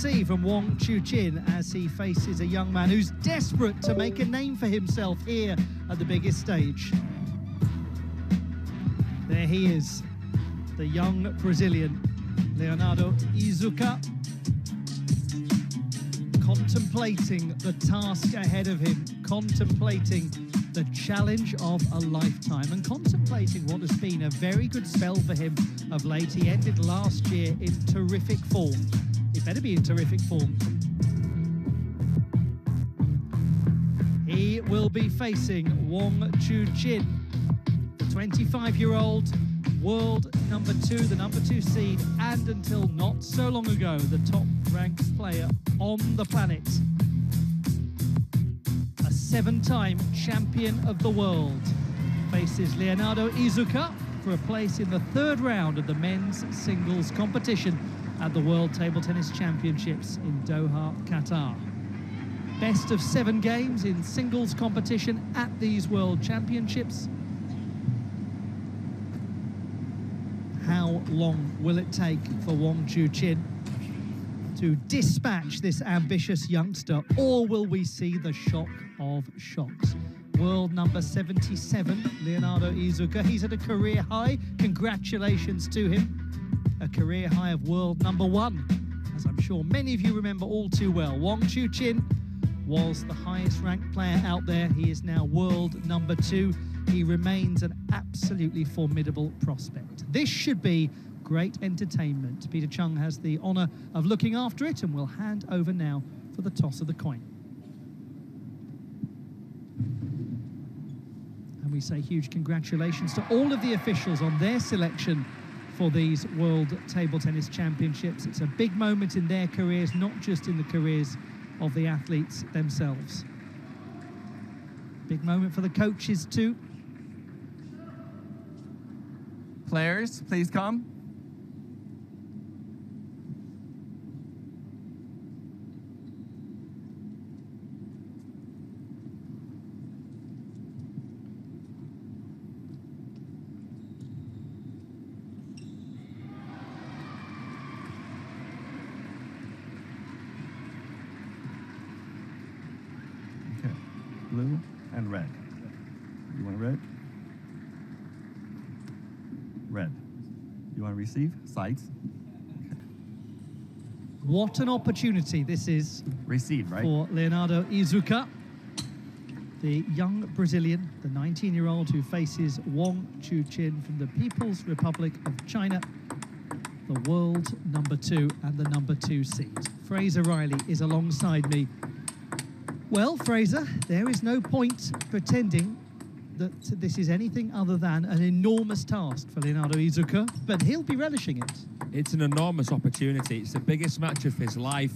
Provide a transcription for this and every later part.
see from Wang Chuqin as he faces a young man who's desperate to make a name for himself here at the biggest stage. There he is, the young Brazilian, Leonardo IIZUKA, contemplating the task ahead of him, contemplating the challenge of a lifetime, and contemplating what has been a very good spell for him of late. He ended last year in terrific form. He better be in terrific form. He will be facing Wang Chuqin, the 25-year-old world number 2, the number 2 seed, and until not so long ago, the top-ranked player on the planet. A 7-time champion of the world faces Leonardo IIZUKA for a place in the 3rd round of the men's singles competition at the World Table Tennis Championships in Doha, Qatar. Best of 7 games in singles competition at these World Championships. How long will it take for Wang Chuqin to dispatch this ambitious youngster, or will we see the shock of shocks? World number 77, Leonardo IIZUKA. He's at a career high. Congratulations to him. A career high of world number 1, as I'm sure many of you remember all too well. Wang Chuqin was the highest ranked player out there. He is now world number 2. He remains an absolutely formidable prospect. This should be great entertainment. Peter Chung has the honour of looking after it, and will hand over now for the toss of the coin. And we say huge congratulations to all of the officials on their selection for these World Table Tennis Championships. It's a big moment in their careers, not just in the careers of the athletes themselves. Big moment for the coaches too. Players, please come. Okay, blue and red. You want red? Red. You want to receive? Sides. Okay. What an opportunity this is. Receive, right? For Leonardo IIZUKA, the young Brazilian, the 19-year-old who faces Wang Chuqin from the People's Republic of China, the world number 2 and the number 2 seed. Fraser Riley is alongside me. Well, Fraser, there is no point pretending that this is anything other than an enormous task for Leonardo IIZUKA, but he'll be relishing it. It's an enormous opportunity. It's the biggest match of his life.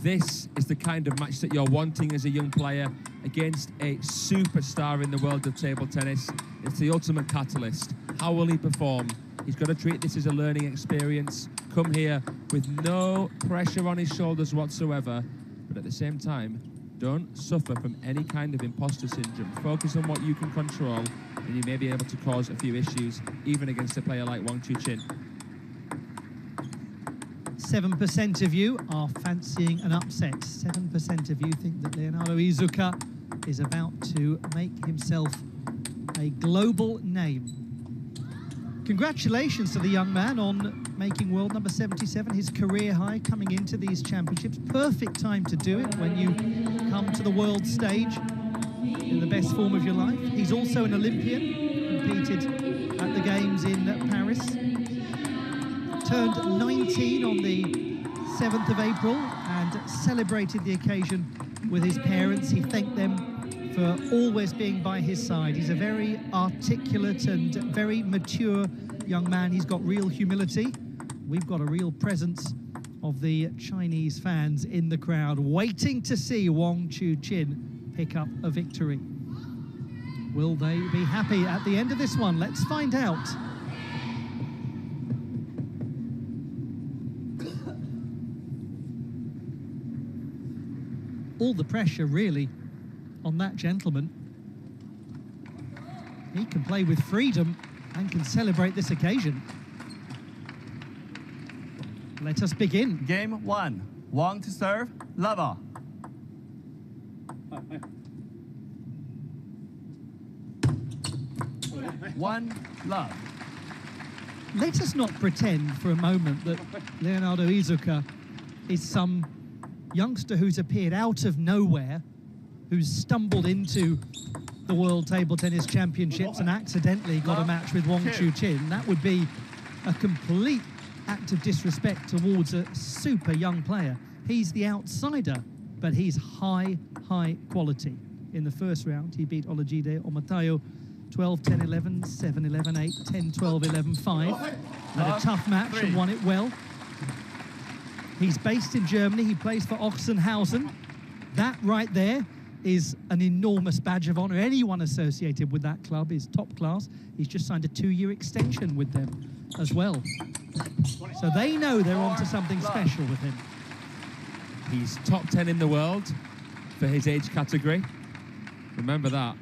This is the kind of match that you're wanting as a young player against a superstar in the world of table tennis. It's the ultimate catalyst. How will he perform? He's got to treat this as a learning experience, come here with no pressure on his shoulders whatsoever, but at the same time, don't suffer from any kind of imposter syndrome. Focus on what you can control, and you may be able to cause a few issues, even against a player like Wang Chuqin. 7% of you are fancying an upset. 7% of you think that Leonardo IIZUKA is about to make himself a global name. Congratulations to the young man on making world number 77, his career high coming into these championships. Perfect time to do it when you come to the world stage in the best form of your life. He's also an Olympian, competed at the games in Paris. Turned 19 on the 7th of April and celebrated the occasion with his parents. He thanked them for always being by his side. He's a very articulate and very mature young man. He's got real humility. We've got a real presence of the Chinese fans in the crowd, waiting to see Wang Chuqin pick up a victory. Will they be happy at the end of this one? Let's find out. All the pressure, really, on that gentleman. He can play with freedom and can celebrate this occasion. Let us begin. Game 1. Wang to serve. Lava. One love. Let us not pretend for a moment that Leonardo IIZUKA is some youngster who's appeared out of nowhere, who's stumbled into the World Table Tennis Championships and accidentally got a match with Wang Chuqin. That would be a complete act of disrespect towards a super young player. He's the outsider, but he's high quality. In the first round, he beat Olajide Omatayo 12-10-11, 7-11, 8, 10-12, 11-5. Had a tough match and won it well. He's based in Germany. He plays for Ochsenhausen. That right there is an enormous badge of honor. Anyone associated with that club is top class. He's just signed a 2-year extension with them as well. So they know they're onto something special with him. He's top 10 in the world for his age category. Remember that.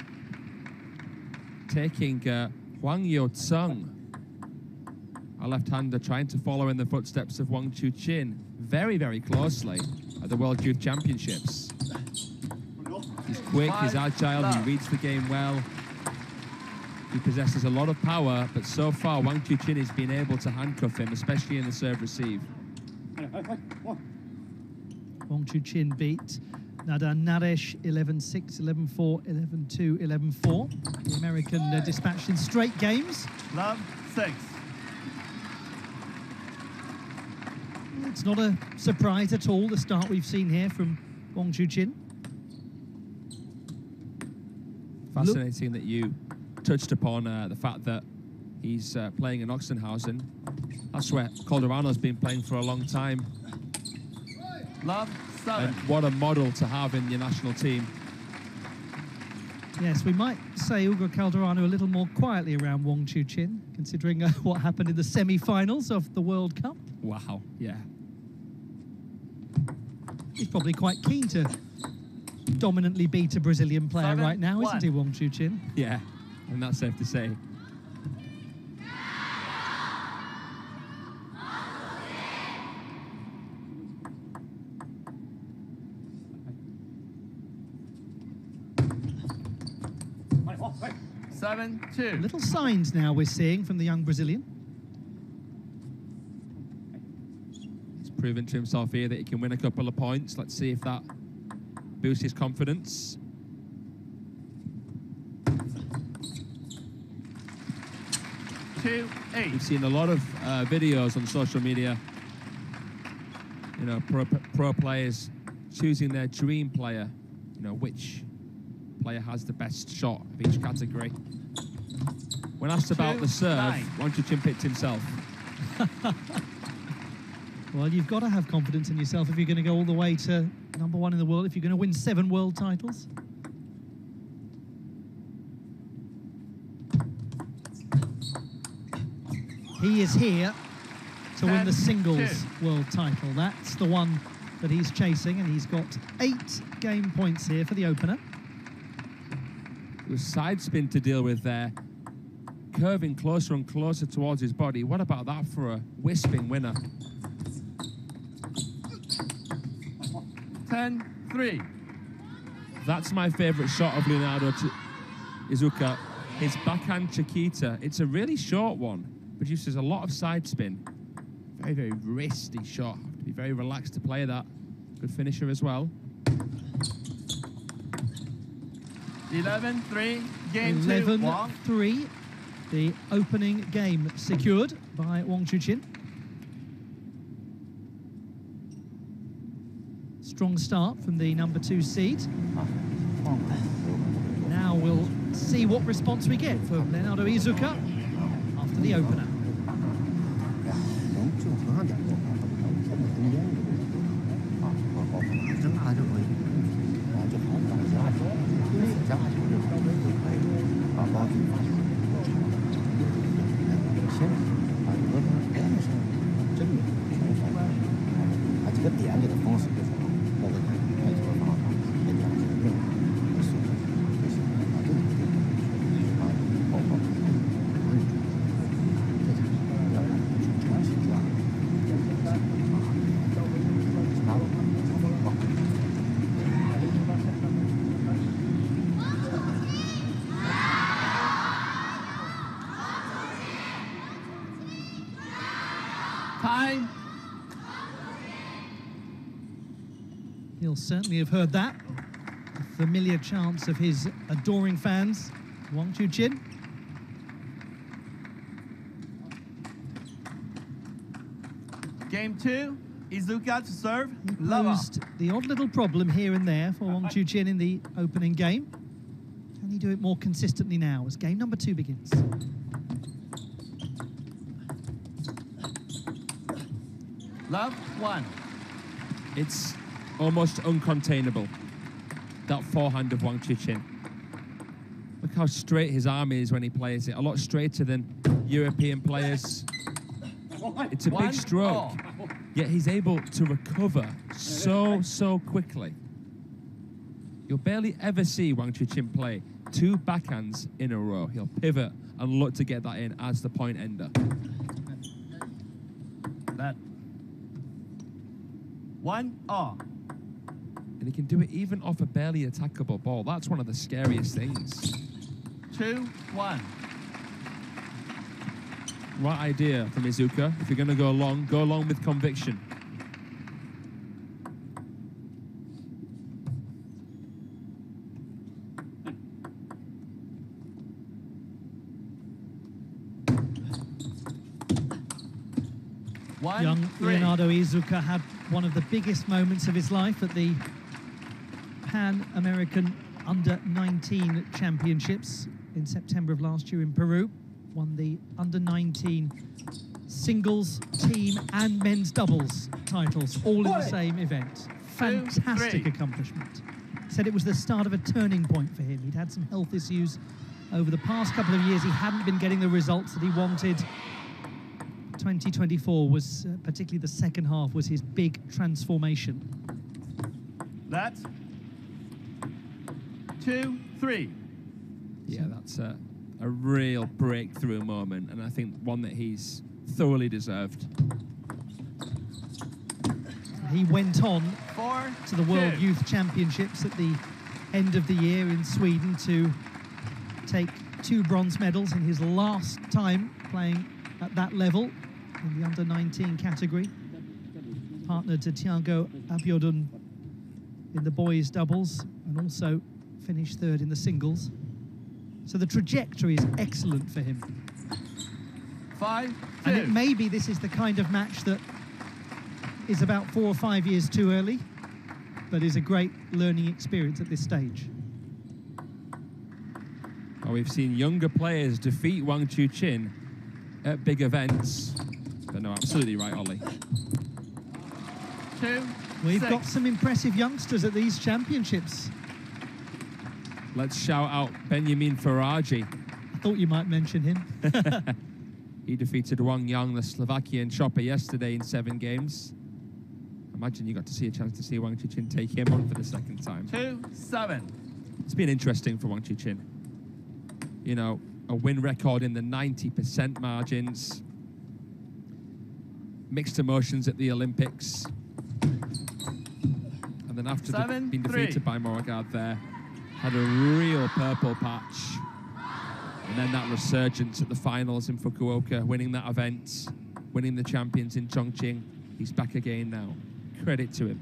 Taking Huang Yo-tsung, a left-hander trying to follow in the footsteps of Wang Chuqin very closely at the World Youth Championships. He's quick, he's agile, he reads the game well. He possesses a lot of power, but so far Wang Chuqin has been able to handcuff him, especially in the serve-receive. Wang Chuqin beat Nadan Naresh 11-6, 11-4, 11-2, 11-4. The American dispatched in straight games. Love 6. It's not a surprise at all, the start we've seen here from Wang Chuqin. Fascinating that you touched upon the fact that he's playing in Ochsenhausen. That's where Calderano's been playing for a long time. Love 7. And what a model to have in your national team. Yes, we might say Ugo Calderano a little more quietly around Wang Chuqin, considering what happened in the semi-finals of the World Cup. Wow, yeah. He's probably quite keen to dominantly beat a Brazilian player right now, isn't he, Wang Chuqin? Yeah, and that's safe to say. Little signs now we're seeing from the young Brazilian. He's proven to himself here that he can win a couple of points. Let's see if that boosts his confidence. We've seen a lot of videos on social media, you know, pro players choosing their dream player, you know, which player has the best shot of each category. When asked about the serve, Wang Chuqin picked himself. Well, you've got to have confidence in yourself if you're going to go all the way to #1 in the world, if you're going to win 7 world titles. He is here to win the singles world title. That's the one that he's chasing, and he's got 8 game points here for the opener. It was side spin to deal with there, curving closer and closer towards his body. What about that for a wisping winner? 10-3. That's my favorite shot of Leonardo IIZUKA. His backhand Chiquita. It's a really short one. Produces a lot of side spin. Very wristy shot. Have to be very relaxed to play that. Good finisher as well. 11-3. Game 2. 11-3. The opening game secured by Wang Chuqin. Strong start from the #2 seed. Now we'll see what response we get from Leonardo IIZUKA after the opener. He'll certainly have heard that. The familiar chants of his adoring fans. Wang Chuqin. Game 2, IIZUKA to serve. He Lava. posed the odd little problem here and there for Wang Chuqin in the opening game. Can he do it more consistently now as game number 2 begins? Love 1. It's almost uncontainable, that forehand of Wang Chuqin. Look how straight his arm is when he plays it, a lot straighter than European players. It's a big stroke, yet he's able to recover so quickly. You'll barely ever see Wang Chuqin play 2 backhands in a row. He'll pivot and look to get that in as the point ender. That 1 all. And he can do it even off a barely attackable ball. That's one of the scariest things. 2-1. Right idea from IIZUKA. If you're going to go long with conviction. Young Leonardo IIZUKA had one of the biggest moments of his life at the Pan-American Under-19 Championships in September of last year in Peru. Won the Under-19 singles, team and men's doubles titles, all in the same event. Fantastic accomplishment. Said it was the start of a turning point for him. He'd had some health issues over the past couple of years. He hadn't been getting the results that he wanted. 2024 was, particularly the second half, was his big transformation. That's 2-3. Yeah, that's a real breakthrough moment, and I think one that he's thoroughly deserved. He went on 4-2. to the World Youth Championships at the end of the year in Sweden to take 2 bronze medals in his last time playing at that level in the under-19 category. Partnered to Thiago Abiodun in the boys' doubles and also finished 3rd in the singles. So the trajectory is excellent for him. 5-2. And it may be this is the kind of match that is about 4 or 5 years too early, but is a great learning experience at this stage. Well, we've seen younger players defeat Wang Chuqin at big events. But no, absolutely right, Ollie. 2-6. We've got some impressive youngsters at these championships. Let's shout out Benjamin Faraji. I thought you might mention him. He defeated Wang Yang, the Slovakian chopper, yesterday in 7 games. Imagine you got to see a chance to see Wang Chuqin take him on for the second time. 2-7. It's been interesting for Wang Chuqin. You know, a win record in the 90% margins. Mixed emotions at the Olympics. And then after being defeated by Moragard there, had a real purple patch. And then that resurgence at the finals in Fukuoka, winning that event, winning the champions in Chongqing. He's back again now. Credit to him.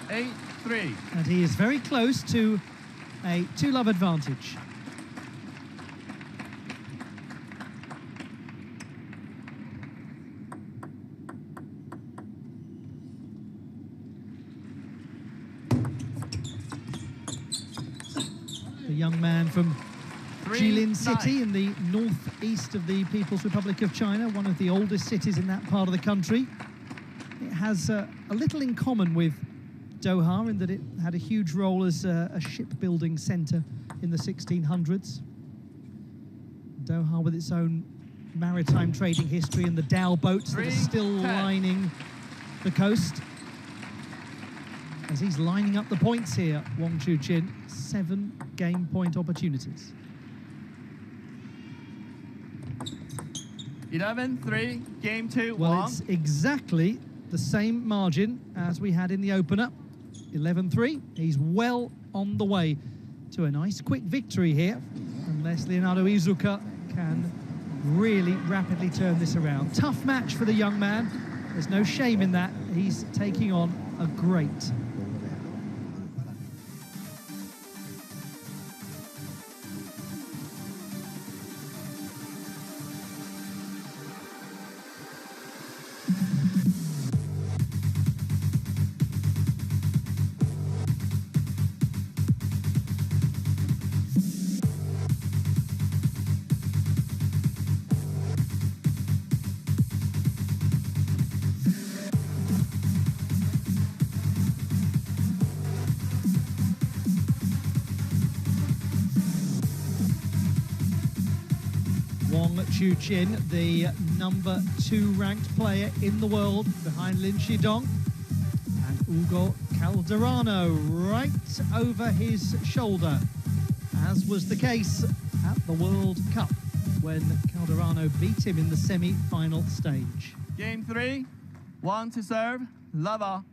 8-3. And he is very close to a 2-love advantage. The young man from Jilin City in the northeast of the People's Republic of China, one of the oldest cities in that part of the country. It has a little in common with Doha in that it had a huge role as a shipbuilding centre in the 1600s. Doha with its own maritime trading history and the dhow boats that are still lining the coast. As he's lining up the points here, Wang Chuqin, 7 game point opportunities. 11-3, game 2, Well, Wang. it's exactly the same margin as we had in the opener. 11-3. He's well on the way to a nice quick victory here, unless Leonardo IIZUKA can really rapidly turn this around. Tough match for the young man. There's no shame in that. He's taking on a great. Chuqin, the #2 ranked player in the world behind Lin Shidong, and Ugo Calderano right over his shoulder, as was the case at the World Cup when Calderano beat him in the semi-final stage. Game 3, 1 to serve, Lava.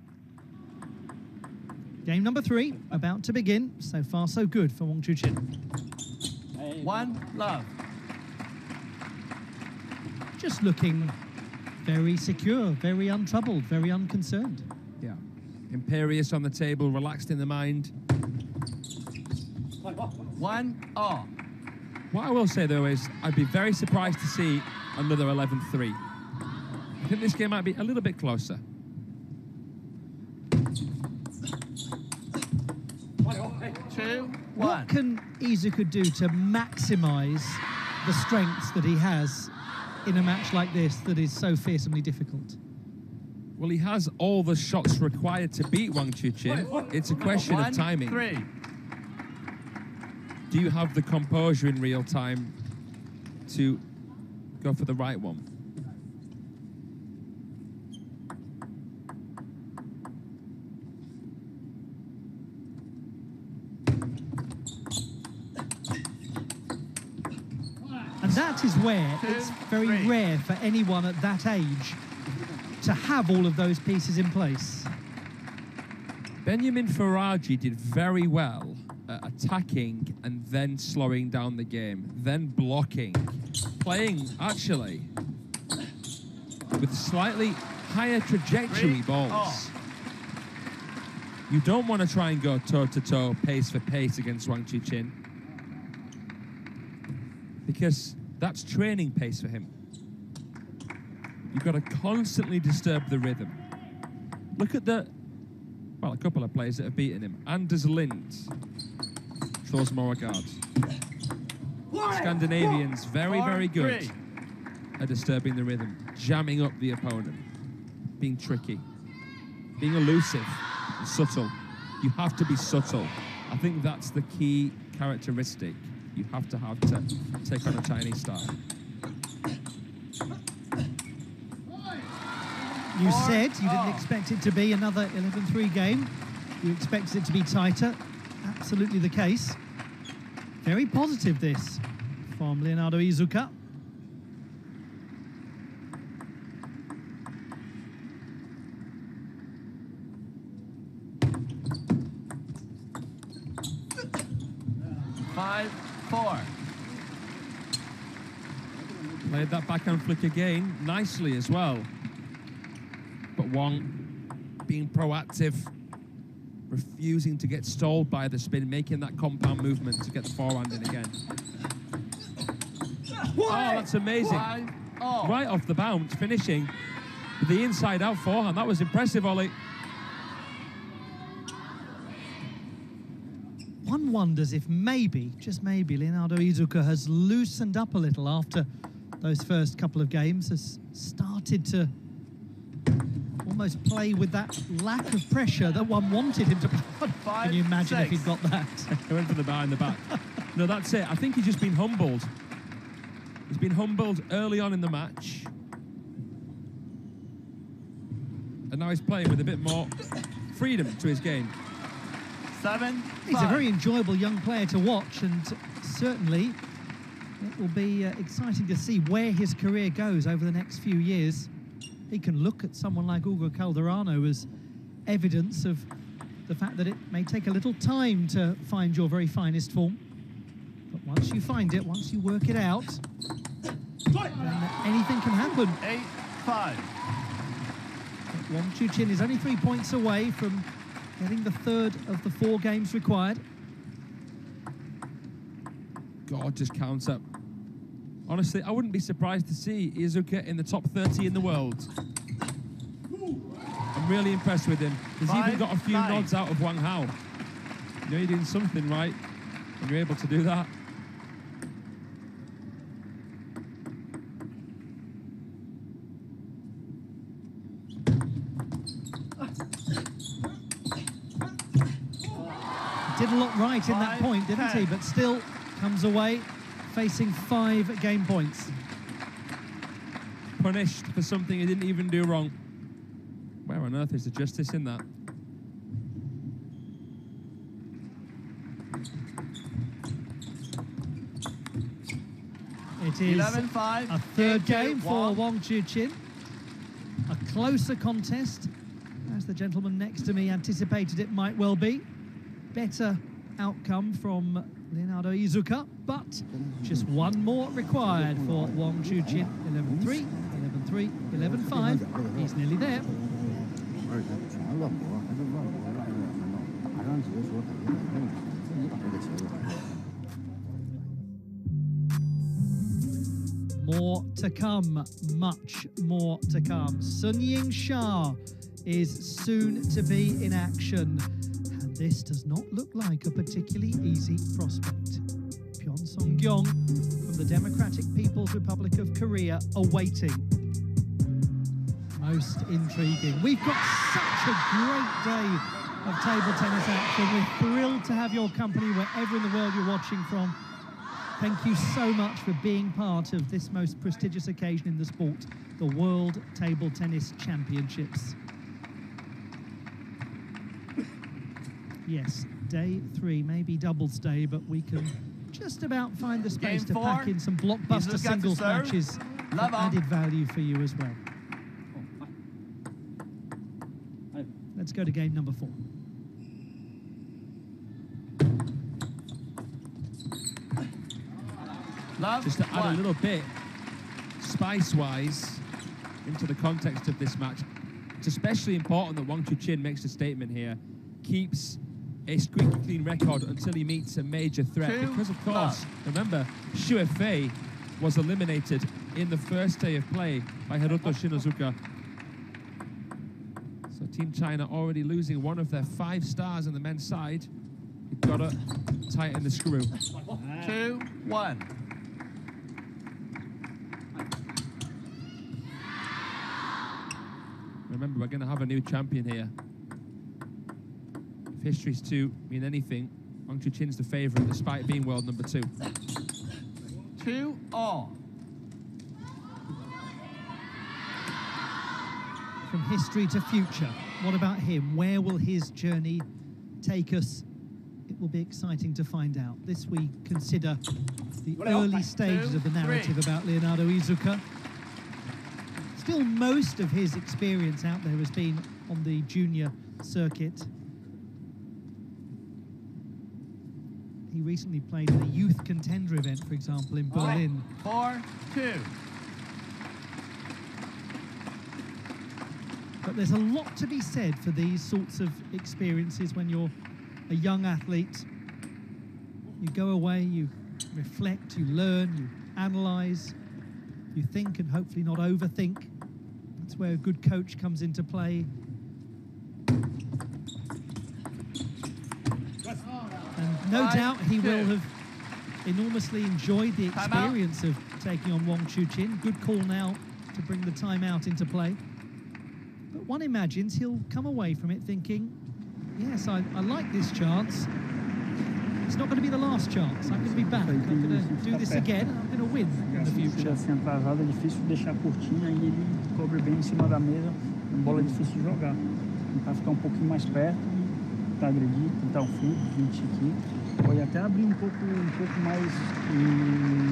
Game number 3 about to begin. So far so good for Wang Chuqin. 1 love. Just looking very secure, very untroubled, very unconcerned. Yeah. Imperious on the table, relaxed in the mind. 1 all. What I will say, though, is I'd be very surprised to see another 11-3. I think this game might be a little bit closer. What can IIZUKA do to maximise the strengths that he has in a match like this that is so fearsomely difficult? Well, he has all the shots required to beat Wang Chuqin. It's a question of timing. 1-3. Do you have the composure in real time to go for the right one? And that is where it's very rare for anyone at that age to have all of those pieces in place. Benjamin Faraji did very well at attacking and then slowing down the game, then blocking, playing actually with slightly higher trajectory balls. You don't want to try and go toe-to-toe, pace for pace against Wang Chuqin, because that's training pace for him. You've got to constantly disturb the rhythm. Look at a couple of players that have beaten him. Anders Lind shows more regard. Scandinavians, very, very good at disturbing the rhythm, jamming up the opponent, being tricky, being elusive, and subtle. You have to be subtle. I think that's the key characteristic you have to take on a Chinese style. You said you didn't expect it to be another 11-3 game. You expected it to be tighter. Absolutely the case. Very positive, this, from Leonardo IIZUKA. Played that backhand flick again, nicely as well. But Wang being proactive, refusing to get stalled by the spin, making that compound movement to get the forehand in again. Oh, that's amazing. Right off the bounce, finishing with the inside-out forehand. That was impressive, Ollie. One wonders if maybe, just maybe, Leonardo IIZUKA has loosened up a little after those first couple of games, has started to almost play with that lack of pressure that one wanted him to play. Can you imagine if he'd got that? He went for the bar in the back. No, that's it. I think he's just been humbled. He's been humbled early on in the match. And now he's playing with a bit more freedom to his game. 7-5. He's a very enjoyable young player to watch, and certainly it will be exciting to see where his career goes over the next few years. He can look at someone like Ugo Calderano as evidence of the fact that it may take a little time to find your very finest form. But once you find it, once you work it out, then anything can happen. 8-5. Wang Chuqin is only 3 points away from getting the third of the 4 games required. Gorgeous counter. Honestly, I wouldn't be surprised to see IIZUKA in the top 30 in the world. I'm really impressed with him. He's even got a few 5-9. nods out of Wang Hao. You know you're doing something right when you're able to do that. Did a lot right in that point, didn't he? But still comes away facing 5 game points. Punished for something he didn't even do wrong. Where on earth is the justice in that? It is 11-5. a third game for Wang Chuqin. A closer contest, as the gentleman next to me anticipated it might well be. Better outcome from Leonardo IIZUKA, but just one more required for Wang Chuqin. 11-3, 11-3, 11-5. He's nearly there. More to come, much more to come. Sun Ying Shah is soon to be in action. And this does not look like a particularly easy prospect. Pyeon Song-gyong from the Democratic People's Republic of Korea awaiting. Most intriguing. We've got such a great day of table tennis action. We're thrilled to have your company wherever in the world you're watching from. Thank you so much for being part of this most prestigious occasion in the sport, the World Table Tennis Championships. Yes, day 3, maybe doubles day, but we can just about find the space to pack in some blockbuster singles matches for added value for you as well. Let's go to game number 4. Just to add a little bit, spice-wise, into the context of this match, it's especially important that Wang Chuqin makes a statement here, keeps a squeaky clean record until he meets a major threat. Because, of course, remember, Xue Fei was eliminated in the first day of play by Haruto Shinozuka. So Team China already losing one of their 5 stars on the men's side. You've got to tighten the screw. 2-1. Remember, we're going to have a new champion here. If history's to mean anything, Wang Chuqin's the favourite, despite being world number 2. 2-all. From history to future, what about him? Where will his journey take us? It will be exciting to find out. This we consider the early stages of the narrative about Leonardo IIZUKA. Still, most of his experience out there has been on the junior circuit. He recently played in a youth contender event, for example, in Berlin. 4-2. But there's a lot to be said for these sorts of experiences when you're a young athlete. You go away, you reflect, you learn, you analyse, you think and hopefully not overthink. That's where a good coach comes into play. And no doubt he will have enormously enjoyed the experience of taking on Wang Chuqin. Good call now to bring the timeout into play. But one imagines he'll come away from it thinking, yes, I like this chance. It's not going to be the last chance. I'm going to be back. I'm going to do this again and I'm going to win in the future. Assim atrasado, é difícil deixar curtinha e ele cobre bem em cima da mesa. A bola é difícil de jogar. Tentar ficar um pouquinho mais perto, tentar agredir, tentar o fundo, 20 aqui. Pode até abrir um pouco mais,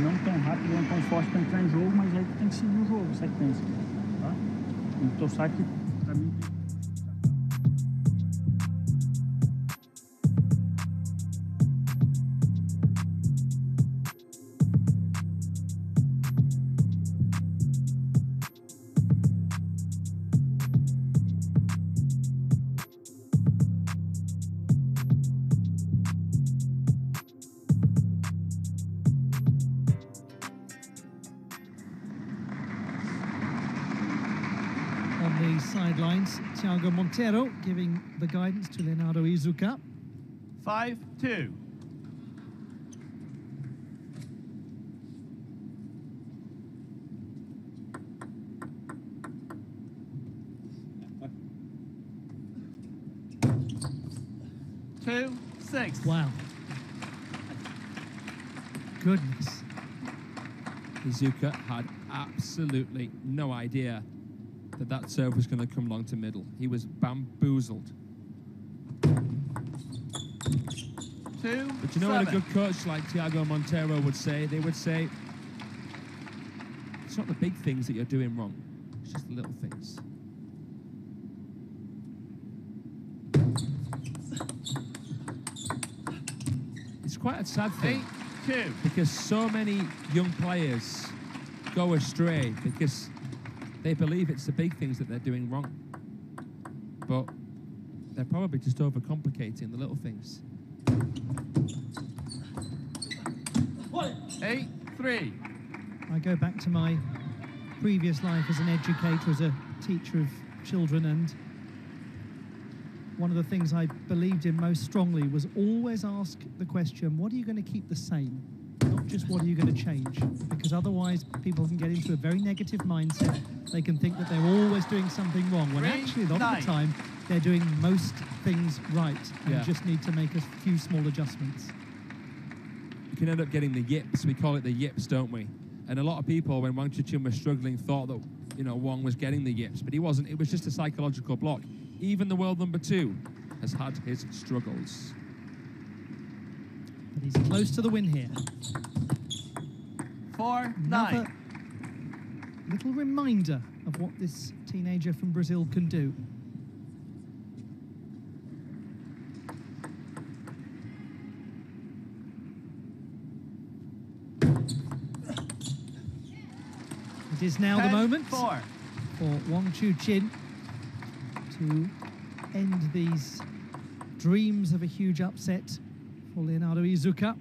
não tão rápido, não tão forte para entrar em jogo, mas aí tem que seguir o jogo, sequência. Tá? Então, sabe que para mim. On the sidelines, Thiago Monteiro giving the guidance to Leonardo IIZUKA. 5-2. Two, 6. Wow. Goodness. IIZUKA had absolutely no idea that that serve was going to come long to middle. He was bamboozled. 2, But you know 7. what a good coach like Thiago Monteiro would say? They would say, it's not the big things that you're doing wrong, it's just the little things. It's quite a sad thing 8-2. because so many young players go astray because they believe it's the big things that they're doing wrong. But they're probably just overcomplicating the little things. 8-3. I go back to my previous life as an educator, as a teacher of children, and one of the things I believed in most strongly was always ask the question, what are you going to keep the same? Not just what are you going to change? Because otherwise people can get into a very negative mindset. They can think that they're always doing something wrong, when actually a lot of the time they're doing most things right and just need to make a few small adjustments. You can end up getting the yips. We call it the yips, don't we? And a lot of people, when Wang Chuqin was struggling, thought that, you know, Wang was getting the yips, but he wasn't. It was just a psychological block. Even the world number 2 has had his struggles. But he's close to the win here. 4-9. Another little reminder of what this teenager from Brazil can do. It is now the moment 4. for Wang Chuqin to end these dreams of a huge upset for Leonardo IIZUKA.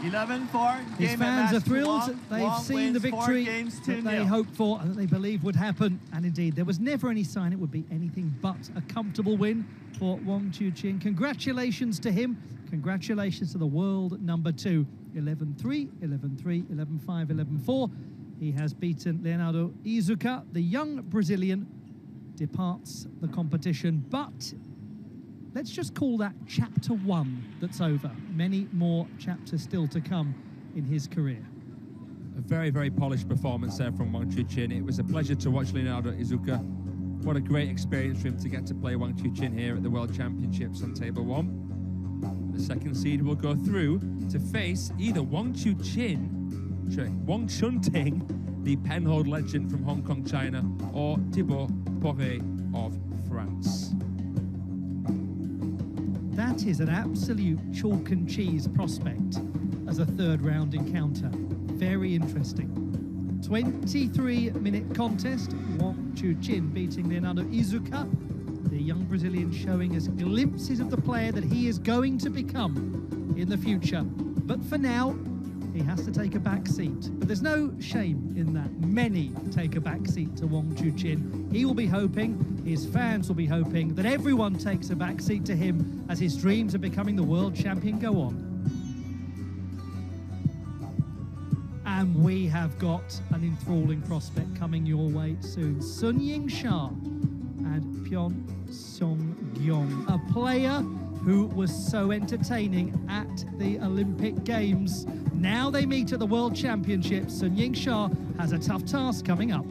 11-4. His fans are thrilled. They've seen the victory that they hoped for and that they believed would happen. And indeed, there was never any sign it would be anything but a comfortable win for Wang Chuqin. Congratulations to him. Congratulations to the world number 2. 11-3, 11-3, 11-5, 11-4. He has beaten Leonardo IIZUKA. The young Brazilian departs the competition, but let's just call that chapter 1 that's over. Many more chapters still to come in his career. A very, very polished performance there from Wang Chuqin. It was a pleasure to watch Leonardo IIZUKA. What a great experience for him to get to play Wang Chuqin here at the World Championships on Table 1. The second seed will go through to face either Wang Chunting, the Penhold legend from Hong Kong, China, or Thibaut Poré of France. That is an absolute chalk and cheese prospect as a third round encounter. Very interesting. 23-minute contest. Wang Chuqin beating Leonardo IIZUKA. The young Brazilian showing us glimpses of the player that he is going to become in the future. But for now, he has to take a back seat. But there's no shame in that. Many take a back seat to Wang Chuqin. He will be hoping, his fans will be hoping, that everyone takes a back seat to him as his dreams of becoming the world champion go on. And we have got an enthralling prospect coming your way soon. Sun Ying-sha and Pyeon Song-gyong, a player who was so entertaining at the Olympic Games. Now they meet at the World Championships. Sun Ying-sha has a tough task coming up.